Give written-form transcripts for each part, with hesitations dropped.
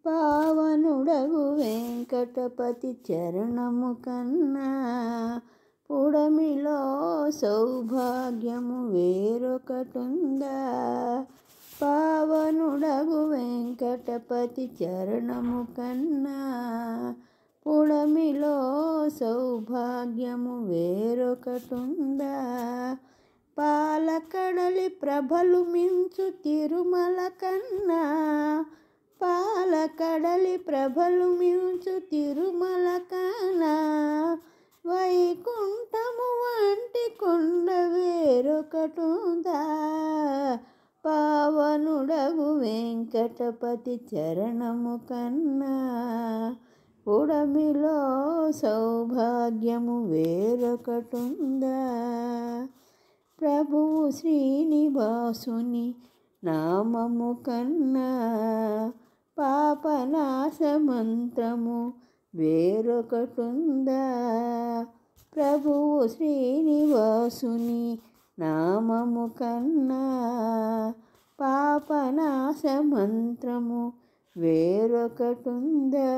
పావనుడగు వెంకటపతి చరణము కన్నా పుడమిలో సౌభాగ్యము వేరొకటుందా. పావనుడగు వెంకటపతి చరణము కన్నా పుడమిలో సౌభాగ్యము వేరొకటుందా. పాలకడలి ప్రభలు మించు తిరుమల కన్నా పాలకడలి ప్రభలు మించు తిరుమల కన్నా వైకుంఠము వంటి కొండ వేరొకటుందా. పావనుడగు వెంకటపతి చరణము కన్నా పుడమిలో సౌభాగ్యము వేరొకటుందా. ప్రభువు శ్రీనివాసుని నామము కన్నా పాపనాశ మంత్రము వేరొకటుందా. ప్రభువు శ్రీనివాసుని నామము కన్నా పాపనాశ మంత్రము వేరొకటుందా.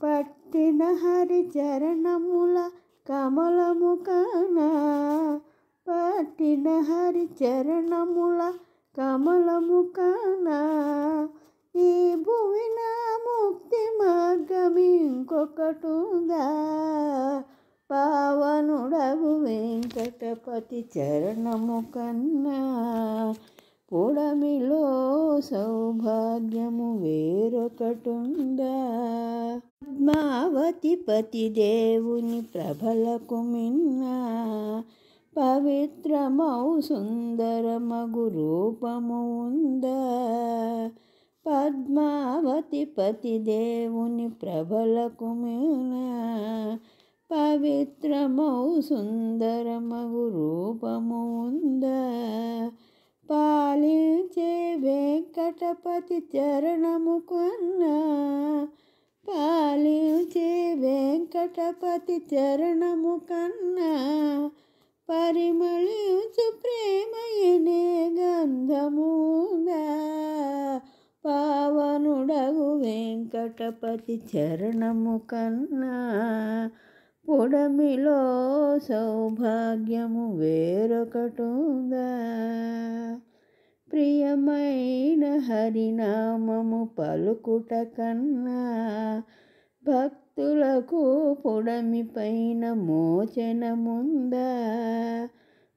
పట్టిన హరిచరణముల కమలము కన్నా పట్టిన హరిచరణముల కమలము కన్నా ఈ భువిన ముక్తి మార్గం ఇంకొకటుందా. పావనుడగు వెంకటపతి చరణము కన్నా పుడమిలో సౌభాగ్యము వేరొకటుందా. పద్మావతి పతి దేవుని ప్రభలకు మిన్నా పవిత్రమౌ సుందరమగు రూపము ఉందా. పద్మావతి పతి దేవుని ప్రభలకు మిన్నా పవిత్రమౌ సుందరమగు రూపము ఉందా. పాలించే వెంకటపతి చరణము కన్నా పాలించే వెంకటపతి చరణము కన్నా పరిమళించు ప్రేమయనే గంధముందా. పావనుడగు వెంకటపతి చరణము కన్నా పుడమిలో సౌభాగ్యము వేరొకటుందా. ప్రియమైన హరినామము పలుకుట కన్నా భక్తులకు పుడమి పైన మోచనముందా.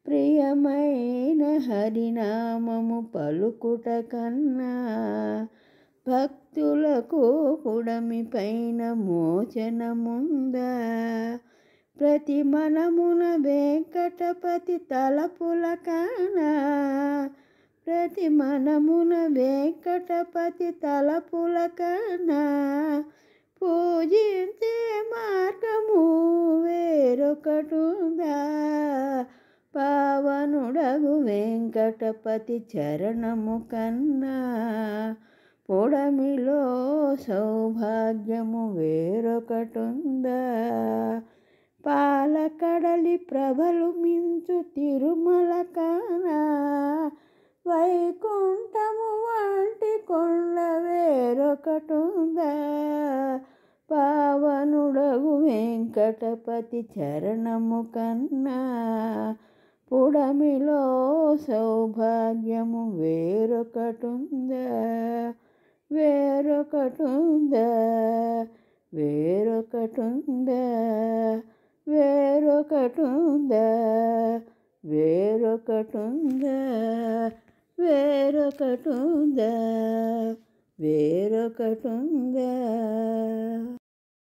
ప్రియమైన హరినామము పలుకుట కన్నా భక్తులకు పుడమి పైన మోచనముందా. ప్రతి మనమున వెంకటపతి తలపుల కన్నా ప్రతి మనమున వెంకటపతి తలపుల కన్నా పూజించే మార్గము వేరొకటుందా. పావనుడగు వెంకటపతి చరణము కన్నా పుడమిలో సౌభాగ్యము వేరొకటుందా. పాలకడలి ప్రభలు మించు తిరుమల కన్నా వైకుంఠము వంటి కొండ వేరొకటుందా. పావనుడగు వెంకటపతి చరణము కన్నా పుడమిలో సౌభాగ్యము వేరొకటుందా. వేరొకటుందా వేరొకటుందా వేరొకటుందా వేరొకటుందా వేరొకటుందా వేరొకటుందా.